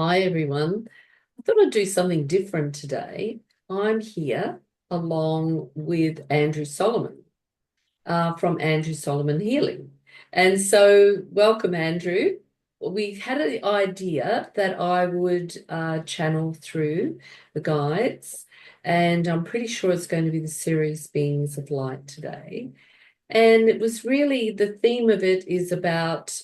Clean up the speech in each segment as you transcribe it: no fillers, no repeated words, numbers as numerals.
Hi, everyone. I thought I'd do something different today. I'm here along with Andrew Solomon from Andrew Solomon Healing. And so, welcome, Andrew. We had an idea that I would channel through the guides, and I'm pretty sure it's going to be the Sirius Beings of Light today. And it was really the theme of it is about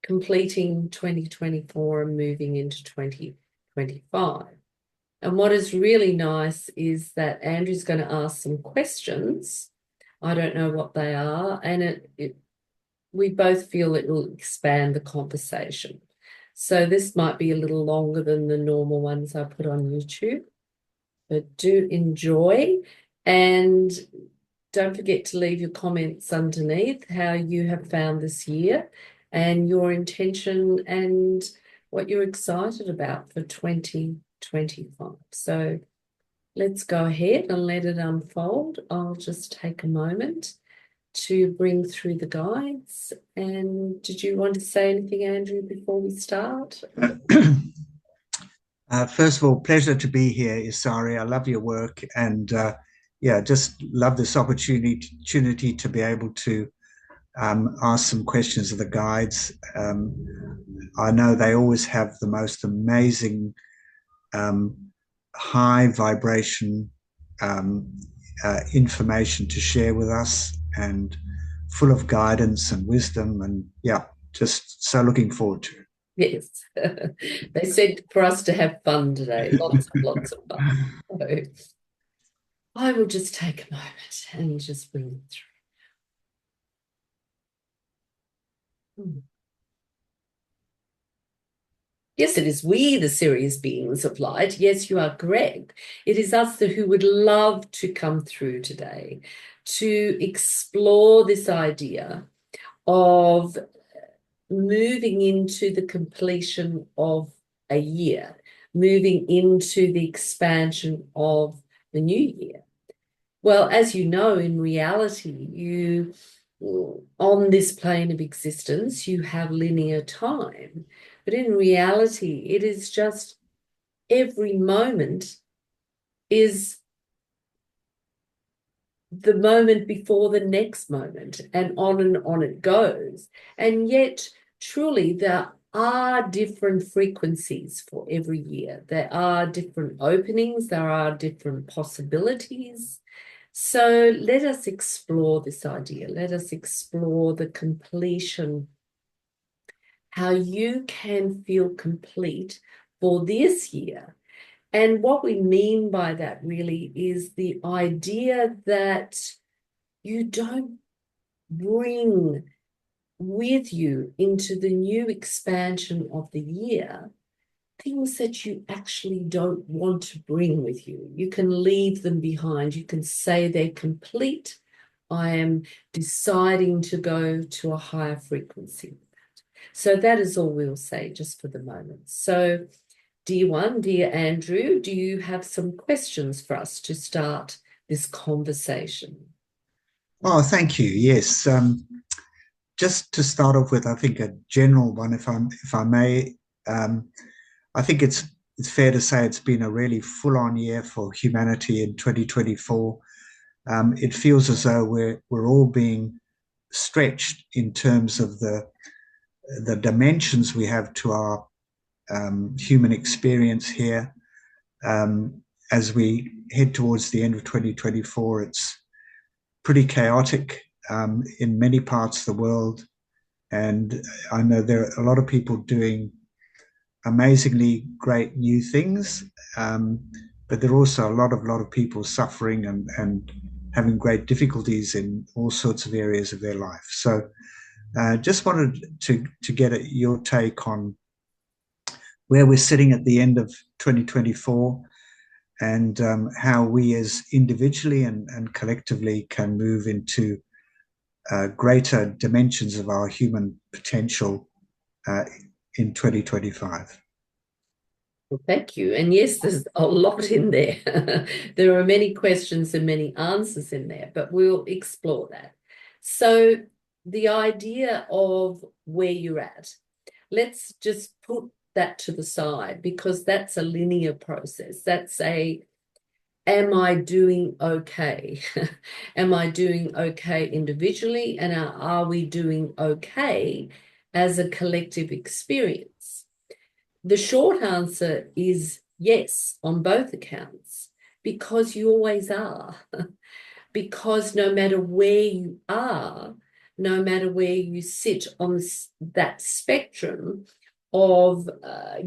completing 2024 and moving into 2025. And what is really nice is that Andrew's going to ask some questions. I don't know what they are, and we both feel it will expand the conversation. So this might be a little longer than the normal ones I put on YouTube, but do enjoy, and don't forget to leave your comments underneath how you have found this year and your intention and what you're excited about for 2025. So let's go ahead and let it unfold. I'll just take a moment to bring through the guides. And did you want to say anything, Andrew, before we start? First of all, pleasure to be here, Isaria. I love your work, and just love this opportunity to be able to ask some questions of the guides. I know they always have the most amazing um, high vibration information to share with us, and full of guidance and wisdom, and just so looking forward to it. Yes. They said for us to have fun today, lots of fun. So I will just take a moment and just bring it through. Yes, it is we, the Sirius beings of light. Yes, you are correct. It is us who would love to come through today to explore this idea of moving into the completion of a year, moving into the expansion of the new year. Well, as you know, in reality, on this plane of existence, you have linear time. But in reality, it is just every moment is the moment before the next moment, and on it goes. And yet, truly, there are different frequencies for every year. There are different openings, there are different possibilities. So let us explore this idea. Let us explore the completion, how you can feel complete for this year. And what we mean by that really is the idea that you don't bring with you into the new expansion of the year things that you actually don't want to bring with you. You can leave them behind. You can say they're complete. I am deciding to go to a higher frequency. So that is all we'll say just for the moment. So, dear one, dear Andrew, do you have some questions for us to start this conversation? Oh, thank you. Yes. Just to start off with, I think a general one, if I may. Um, I think it's fair to say it's been a really full-on year for humanity in 2024. It feels as though we're all being stretched in terms of the dimensions we have to our human experience here. As we head towards the end of 2024, it's pretty chaotic in many parts of the world. And I know there are a lot of people doing amazingly great new things, but there are also a lot of people suffering and having great difficulties in all sorts of areas of their life. So just wanted to get your take on where we're sitting at the end of 2024, and how we as individually and collectively can move into greater dimensions of our human potential uh, in 2025. Well, thank you. And yes, there's a lot in there. There are many questions and many answers in there, but we'll explore that. So, the idea of where you're at, let's just put that to the side, because that's a linear process. That's am I doing okay? Am I doing okay individually? And are we doing okay as a collective experience? The short answer is yes, on both accounts, because you always are. Because no matter where you are, no matter where you sit on that spectrum of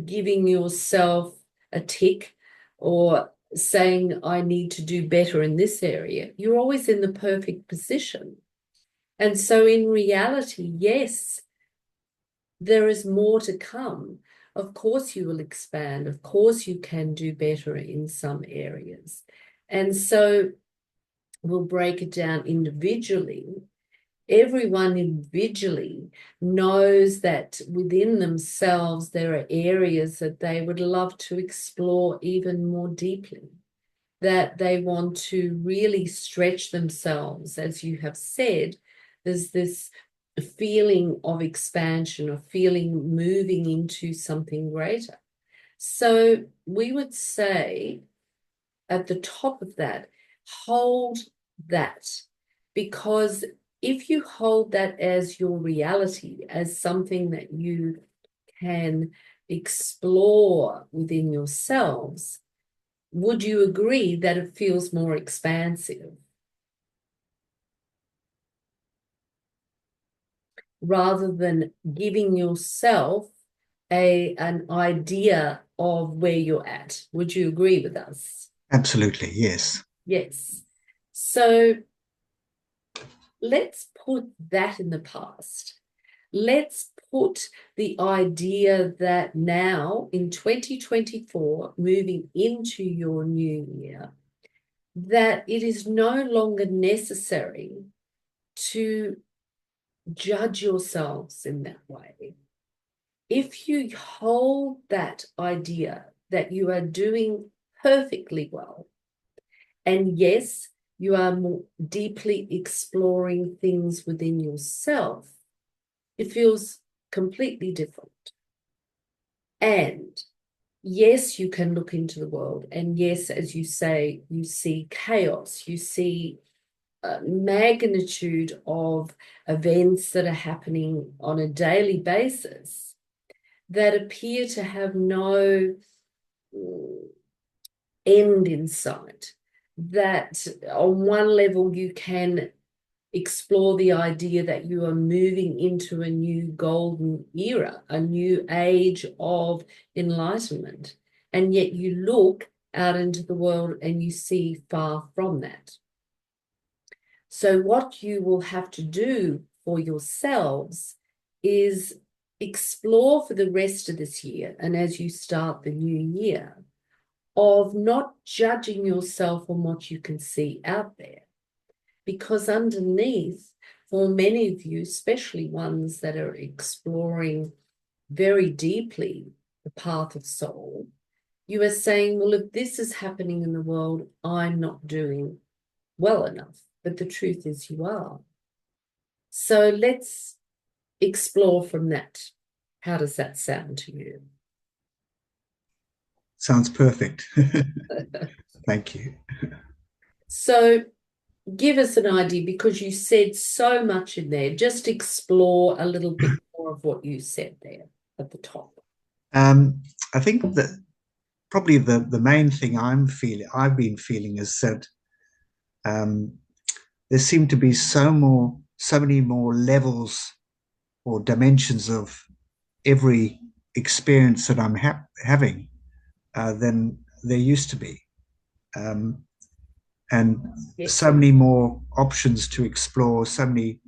giving yourself a tick or saying, I need to do better in this area, you're always in the perfect position. And so in reality, yes, there is more to come. Of course, you will expand. Of course, you can do better in some areas. And so we'll break it down individually. Everyone individually knows that within themselves there are areas that they would love to explore even more deeply, that they want to really stretch themselves. As you have said, there's this feeling of expansion, of feeling moving into something greater. So we would say at the top of that, hold that, because if you hold that as your reality, as something that you can explore within yourselves, would you agree that it feels more expansive rather than giving yourself an idea of where you're at? Would you agree with us? Absolutely, yes. Yes. So let's put that in the past. Let's put the idea that now in 2024, moving into your new year, that it is no longer necessary to judge yourselves in that way. If you hold that idea that you are doing perfectly well, and yes, you are more deeply exploring things within yourself, it feels completely different. And yes, you can look into the world. And yes, as you say, you see chaos, you see a magnitude of events that are happening on a daily basis that appear to have no end in sight. That on one level, you can explore the idea that you are moving into a new golden era, a new age of enlightenment. And yet you look out into the world and you see far from that. So what you will have to do for yourselves is explore for the rest of this year, and as you start the new year, of not judging yourself on what you can see out there. Because underneath, for many of you, especially ones that are exploring very deeply the path of soul, you are saying, well, if this is happening in the world, I'm not doing well enough. But the truth is you are. So let's explore from that. How does that sound to you? Sounds perfect. Thank you. So give us an idea, because you said so much in there. Just explore a little bit more of what you said there at the top. Um, I think that probably the main thing I've been feeling is that um, there seem to be so many more levels or dimensions of every experience that I'm having than there used to be, um, and Yes. so many more options to explore, so many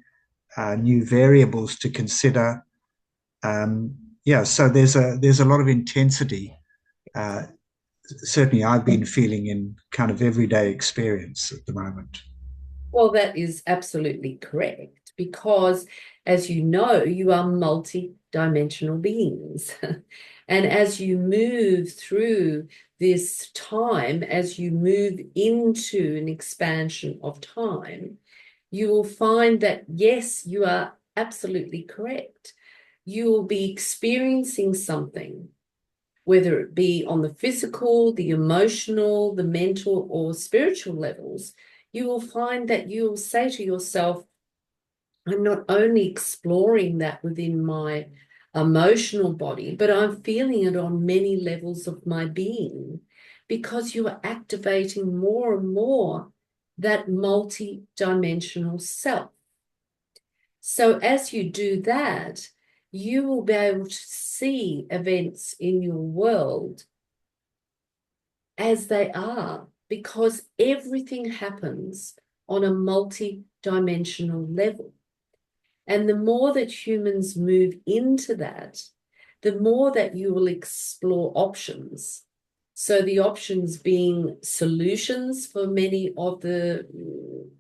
new variables to consider. Yeah, so there's a lot of intensity. Uh, Certainly, I've been feeling in kind of everyday experience at the moment. Well, that is absolutely correct, because as you know, you are multi-dimensional beings. And as you move through this time, as you move into an expansion of time, you will find that, yes, you are absolutely correct. You will be experiencing something whether it be on the physical, the emotional, the mental, or spiritual levels, you will find that you will say to yourself, I'm not only exploring that within my emotional body, but I'm feeling it on many levels of my being, because you are activating more and more that multi-dimensional self. So as you do that, you will be able to see events in your world as they are, because everything happens on a multi-dimensional level. And the more that humans move into that, the more that you will explore options. So the options being solutions for many of the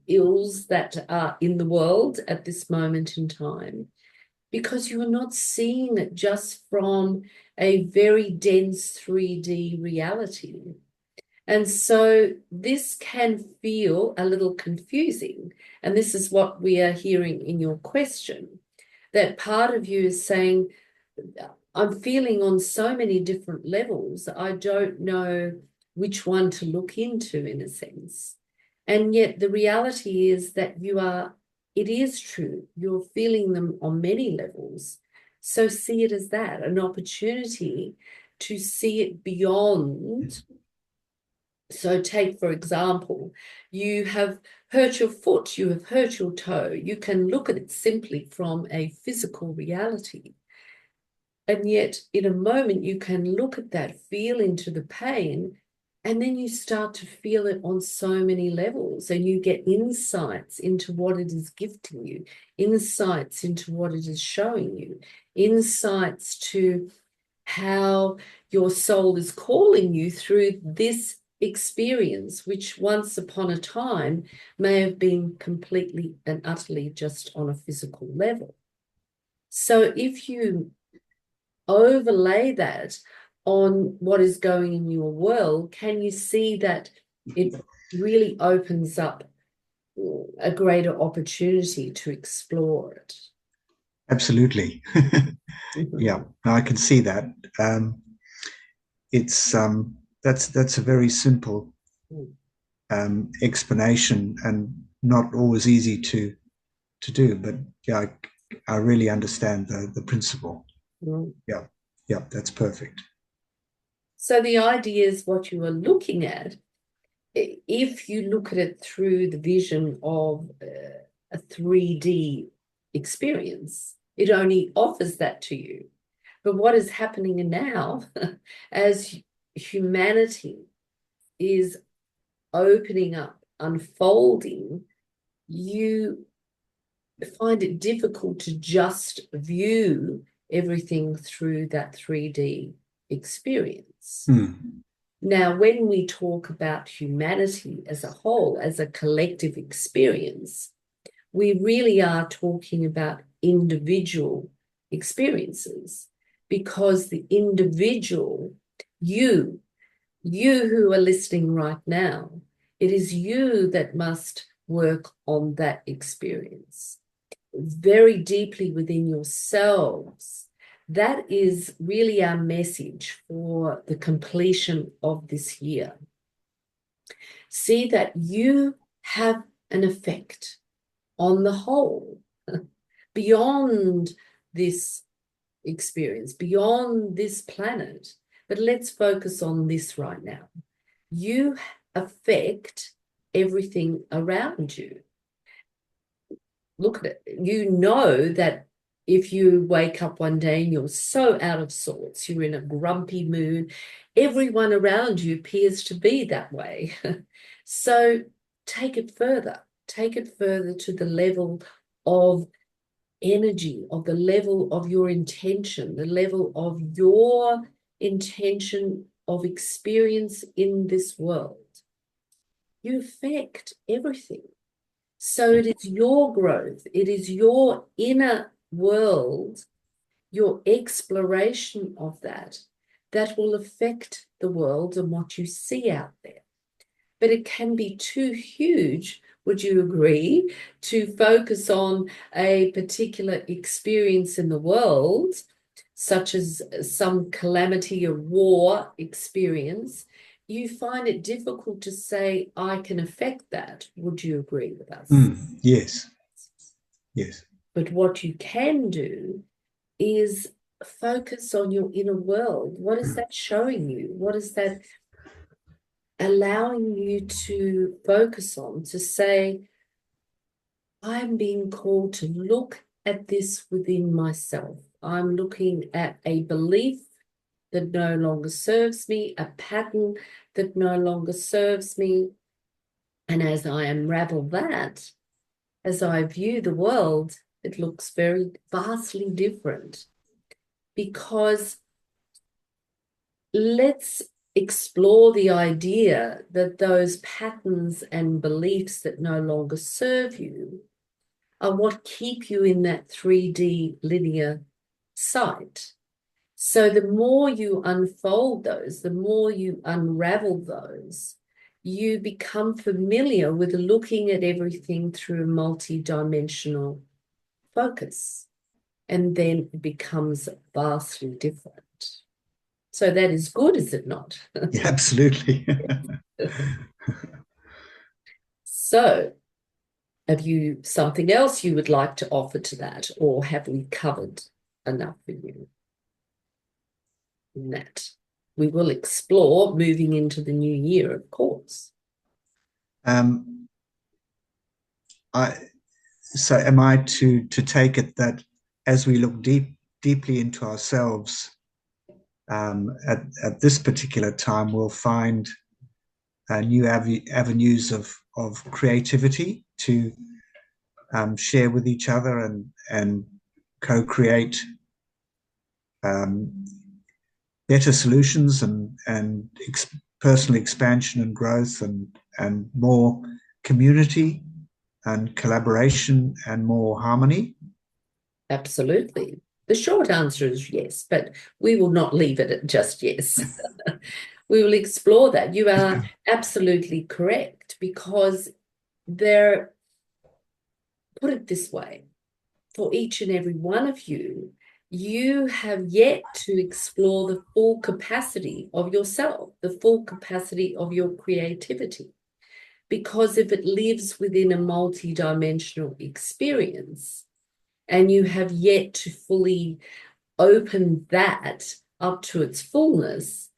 ills that are in the world at this moment in time, because you are not seeing it just from a very dense 3D reality. And so this can feel a little confusing. And this is what we are hearing in your question, that part of you is saying, I'm feeling on so many different levels, I don't know which one to look into, in a sense. And yet the reality is that it is true, you're feeling them on many levels. So see it as that, an opportunity to see it beyond. So take, for example, you have hurt your foot, you have hurt your toe. You can look at it simply from a physical reality. And yet, in a moment, you can look at that, feel into the pain, and then you start to feel it on so many levels, and you get insights into what it is gifting you, insights into what it is showing you, insights to how your soul is calling you through this experience, which once upon a time may have been completely and utterly just on a physical level. So if you overlay that on what is going in your world, can you see that it really opens up a greater opportunity to explore it? Absolutely. Yeah, I can see that. It's that's a very simple explanation and not always easy to do, but yeah, I really understand the principle. Mm. Yeah, yeah, that's perfect. So the idea is what you are looking at. If you look at it through the vision of a 3D experience, it only offers that to you. But what is happening now as humanity is opening up, unfolding, you find it difficult to just view everything through that 3D experience. Now, when we talk about humanity as a whole, as a collective experience, we really are talking about individual experiences, because the individual, you who are listening right now, it is you that must work on that experience very deeply within yourselves. That is really our message for the completion of this year. See that you have an effect on the whole, beyond this experience, beyond this planet. But let's focus on this right now. You affect everything around you. Look at it. You know that if you wake up one day and you're so out of sorts, you're in a grumpy mood, everyone around you appears to be that way. So take it further. Take it further to the level of energy, of the level of your intention, the level of your intention of experience in this world. You affect everything. So it is your growth, it is your inner world, your exploration of that, that will affect the world and what you see out there. But it can be too huge, would you agree, to focus on a particular experience in the world? such as some calamity or war experience, you find it difficult to say, I can affect that. Would you agree with us? Yes, yes, But what you can do is focus on your inner world. What is that showing you? What is that allowing you to focus on, to say, I'm being called to look at this within myself. I'm looking at a belief that no longer serves me, a pattern that no longer serves me. And as I unravel that, as I view the world, it looks very vastly different. Because let's explore the idea that those patterns and beliefs that no longer serve you are what keep you in that 3D linear sight. So the more you unfold those, the more you unravel those, you become familiar with looking at everything through a multi-dimensional focus. And then it becomes vastly different. So that is good, is it not? yeah, absolutely. So have you something else you would like to offer to that, or have we covered enough for you in that? We will explore moving into the new year, of course. um, I, so am I to take it that as we look deeply into ourselves at this particular time, we'll find new avenues of creativity to share with each other and co-create um, better solutions and personal expansion and growth and more community and collaboration and more harmony. Absolutely. The short answer is yes, but we will not leave it at just yes. We will explore that. You are absolutely correct, because there, put it this way, for each and every one of you, you have yet to explore the full capacity of yourself, the full capacity of your creativity. Because if it lives within a multi-dimensional experience and you have yet to fully open that up to its fullness,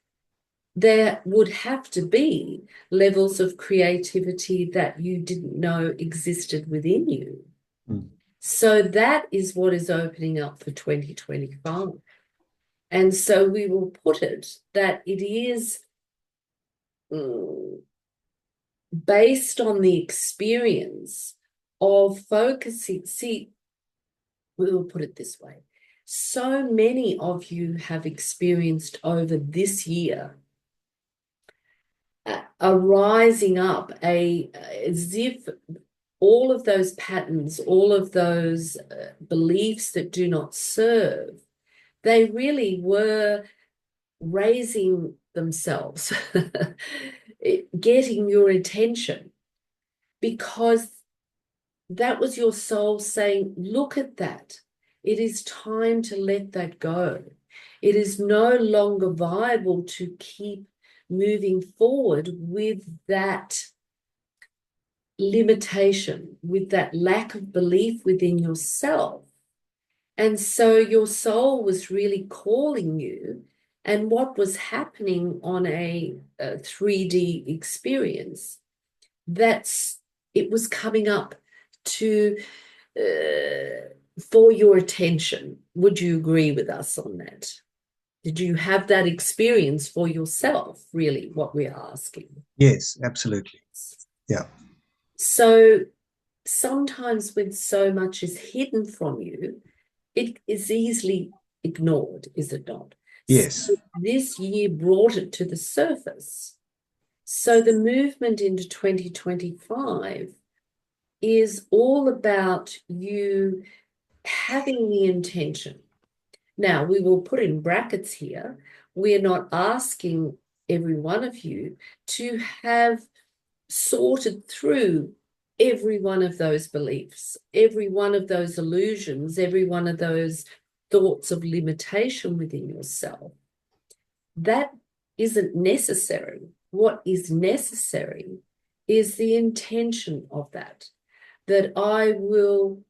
there would have to be levels of creativity that you didn't know existed within you. Mm. So that is what is opening up for 2025. And so we will put it that it is based on the experience of focusing. See, we will put it this way. So many of you have experienced over this year a rising up, as if all of those patterns, all of those beliefs that do not serve, they really were raising themselves, getting your attention, because that was your soul saying, look at that. It is time to let that go. It is no longer viable to keep moving forward with that limitation, with that lack of belief within yourself. And so your soul was really calling you. And what was happening on a 3D experience, that's it was coming up to for your attention. Would you agree with us on that? Did you have that experience for yourself, really, what we're asking? Yes, absolutely. Yeah. So sometimes when so much is hidden from you, it is easily ignored, is it not? So Yes. this year brought it to the surface. So the movement into 2025 is all about you having the intention. Now, we will put in brackets here, we're not asking every one of you to have sorted through every one of those beliefs, every one of those illusions, every one of those thoughts of limitation within yourself, that isn't necessary. What is necessary is the intention of that I will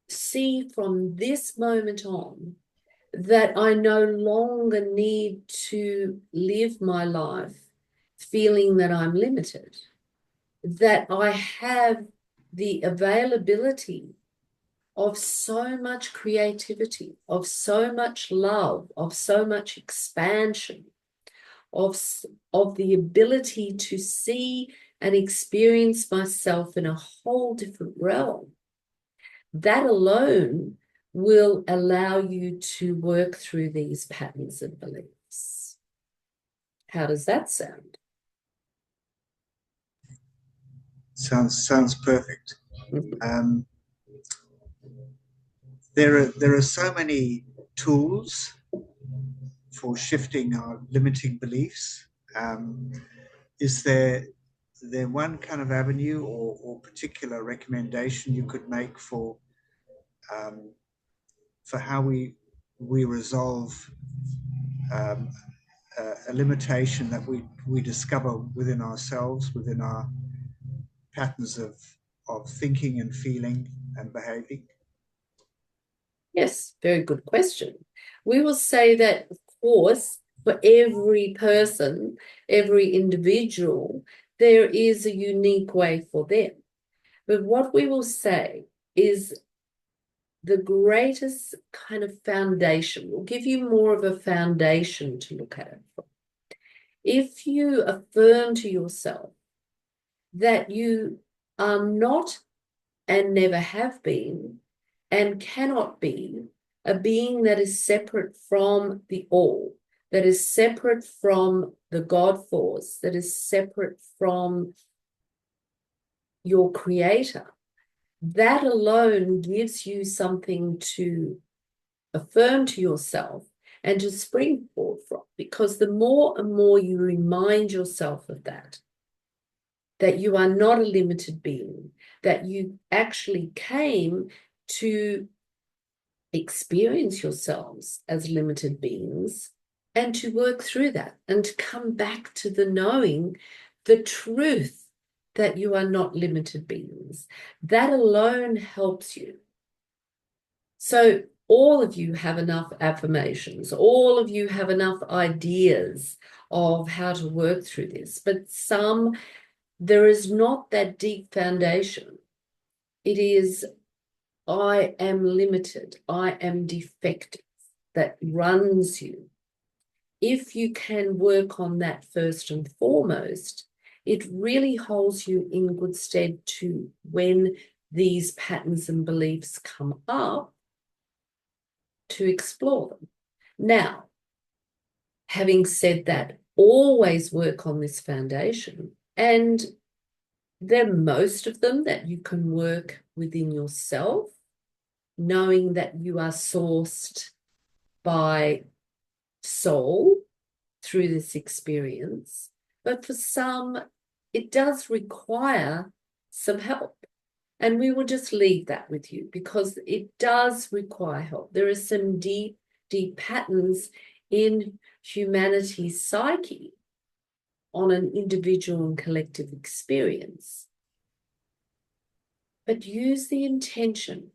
see from this moment on that I no longer need to live my life feeling that I'm limited, that I have the availability of so much creativity, of so much love, of so much expansion, of, of the ability to see and experience myself in a whole different realm. That alone will allow you to work through these patterns and beliefs. How does that sound? Sounds perfect. Um, there are so many tools for shifting our limiting beliefs. Um, is there one kind of avenue or particular recommendation you could make um, for how we resolve um, a limitation that we discover within ourselves, within our patterns of thinking and feeling and behaving? Yes, very good question. We will say that, of course, for every person, every individual, there is a unique way for them. But what we will say is the greatest kind of foundation, will give you more of a foundation to look at it from. If you affirm to yourself that you are not and never have been and cannot be a being that is separate from the all, that is separate from the God force, that is separate from your creator, that alone gives you something to affirm to yourself and to spring forward from. Because the more and more you remind yourself of that, that you are not a limited being, that you actually came to experience yourselves as limited beings and to work through that and to come back to the knowing, the truth that you are not limited beings. That alone helps you. So all of you have enough affirmations, all of you have enough ideas of how to work through this, but there is not that deep foundation. It is, I am limited, I am defective, that runs you. If you can work on that first and foremost, it really holds you in good stead to when these patterns and beliefs come up, to explore them. Now, having said that, always work on this foundation, and there are most of them that you can work within yourself, knowing that you are sourced by soul through this experience. But for some, it does require some help. And we will just leave that with you because it does require help. There are some deep, deep patterns in humanity's psyche on an individual and collective experience. But use the intention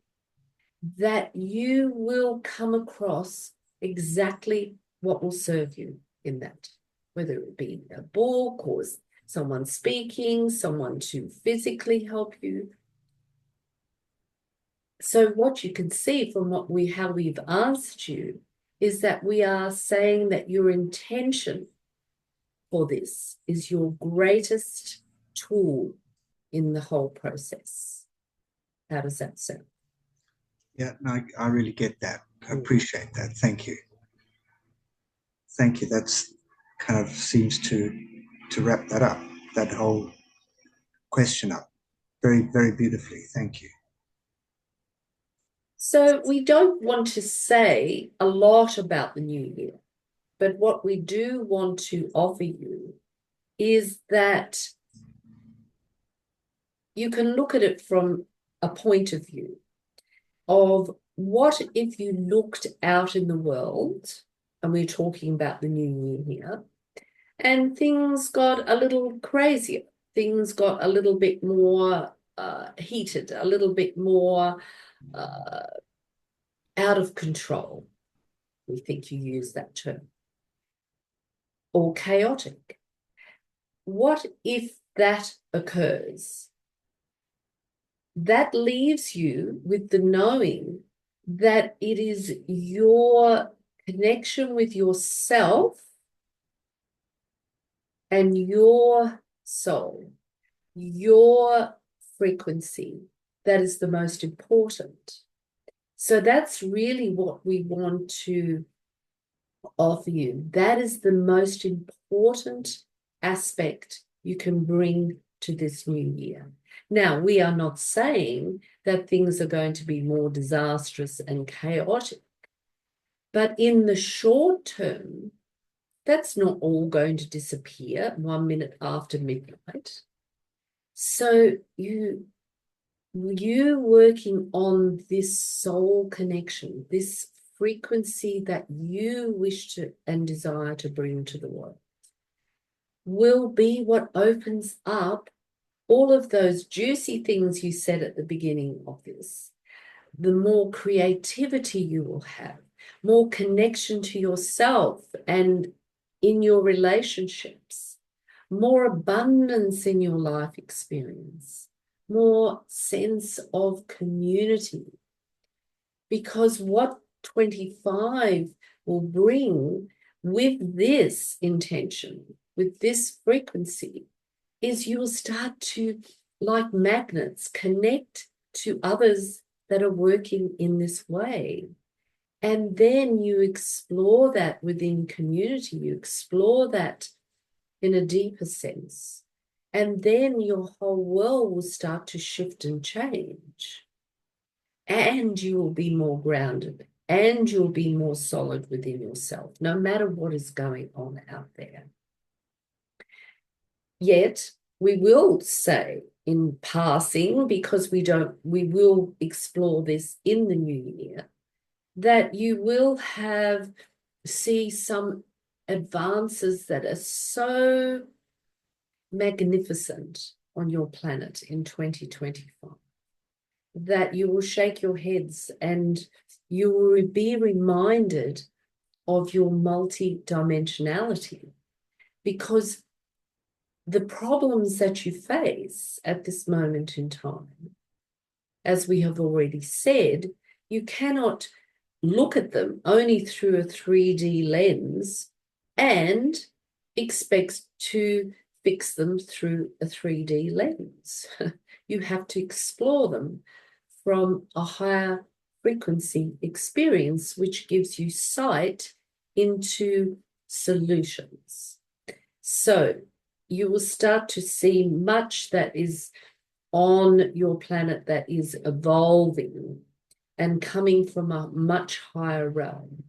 that you will come across exactly what will serve you in that, whether it be a book or someone speaking, someone to physically help you. So what you can see from how we've answered you is that we are saying that your intention for this is your greatest tool in the whole process. How does that sound? Yeah, no, I really get that. I appreciate that. Thank you. Thank you. That's kind of seems to wrap that up, that whole question up very, very beautifully. Thank you. So we don't want to say a lot about the new year, but what we do want to offer you is that you can look at it from a point of view of what if you looked out in the world, and we're talking about the new year here, and things got a little crazier, things got a little bit more heated, a little bit more uh, out of control. We think you use that term, or chaotic. What if that occurs? That leaves you with the knowing that it is your connection with yourself and your soul, your frequency, that is the most important. So that's really what we want to offer you. That is the most important aspect you can bring to this new year. Now, we are not saying that things are going to be more disastrous and chaotic, but in the short term, that's not all going to disappear 1 minute after midnight. So you working on this soul connection, this frequency that you wish to and desire to bring to the world, will be what opens up all of those juicy things you said at the beginning of this. The more creativity you will have, more connection to yourself and in your relationships, more abundance in your life experience, more sense of community. Because what 25 will bring with this intention, with this frequency, is you will start to, like magnets, connect to others that are working in this way. And then you explore that within community, you explore that in a deeper sense. And then your whole world will start to shift and change. And you will be more grounded and you'll be more solid within yourself, no matter what is going on out there. Yet, we will say in passing, because we will explore this in the new year, that you will see some advances that are so magnificent on your planet in 2025 that you will shake your heads and you will be reminded of your multi-dimensionality, because the problems that you face at this moment in time, as we have already said, you cannot look at them only through a 3D lens and expect to fix them through a 3D lens. You have to explore them from a higher frequency experience, which gives you sight into solutions. So you will start to see much that is on your planet that is evolving and coming from a much higher realm.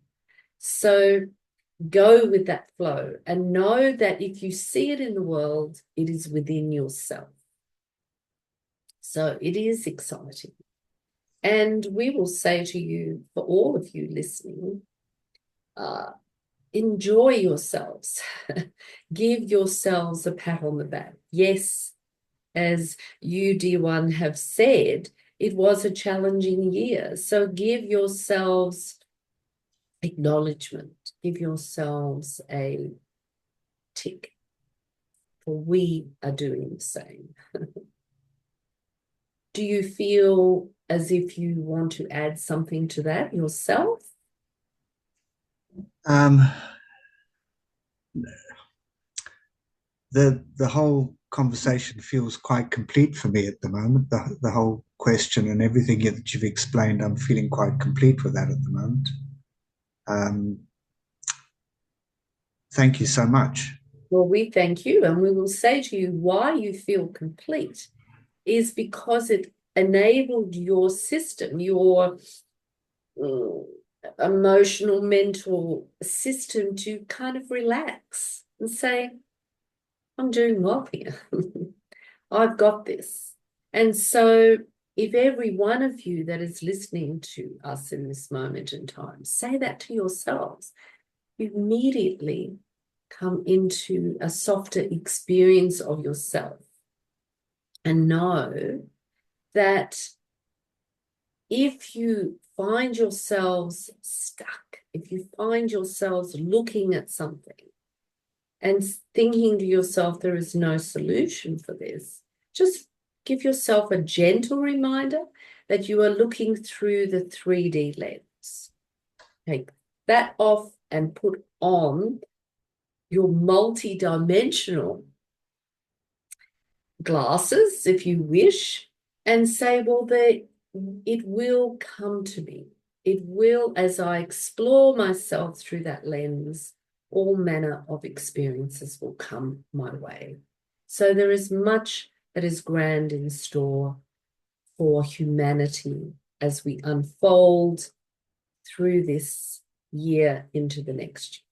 So go with that flow and know that if you see it in the world, it is within yourself. So it is exciting. And we will say to you, for all of you listening, enjoy yourselves. Give yourselves a pat on the back. Yes, as you, dear one, have said, it was a challenging year. So give yourselves acknowledgement. Give yourselves a tick, for we are doing the same. Do you feel as if you want to add something to that yourself? Um, the whole conversation feels quite complete for me at the moment. The whole question and everything that you've explained, I'm feeling quite complete with that at the moment. Thank you so much. Well, we thank you, and we will say to you why you feel complete is because it enabled your system, your emotional, mental system to kind of relax and say, I'm doing well here. I've got this. And so if every one of you that is listening to us in this moment in time, say that to yourselves, you immediately come into a softer experience of yourself and know that if you find yourselves stuck, if you find yourselves looking at something and thinking to yourself, there is no solution for this, just give yourself a gentle reminder that you are looking through the 3D lens. Take that off and put on your multi-dimensional glasses, if you wish, and say, well, it will come to me. It will, as I explore myself through that lens, all manner of experiences will come my way. So there is much that is grand in store for humanity as we unfold through this year into the next year.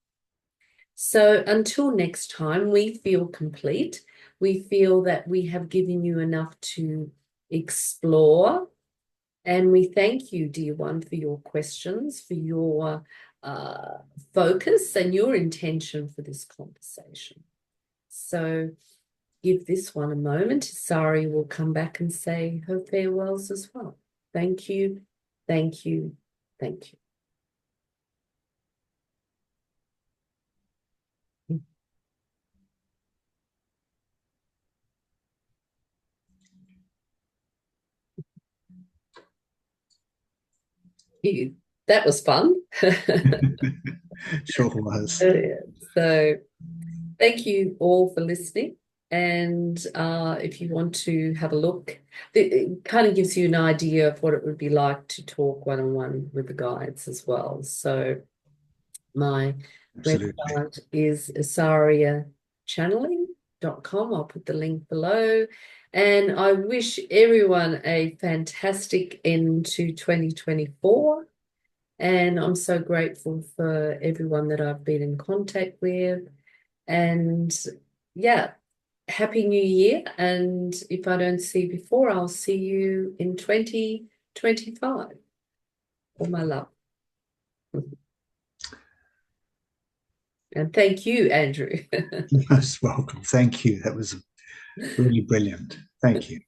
So until next time, we feel complete. We feel that we have given you enough to explore. And we thank you, dear one, for your questions, for your focus and your intention for this conversation. So give this one a moment. Isaria will come back and say her farewells as well. Thank you, thank you, thank you. That was fun. Sure was. So thank you all for listening. And if you want to have a look, it kind of gives you an idea of what it would be like to talk one-on-one with the guides as well. So my Absolutely. website is isariachanneling.com. I'll put the link below. And I wish everyone a fantastic end to 2024. And I'm so grateful for everyone that I've been in contact with. And yeah, Happy New Year. And if I don't see you before, I'll see you in 2025. All my love. And thank you, Andrew. Most welcome. Thank you. That was really brilliant. Thank you.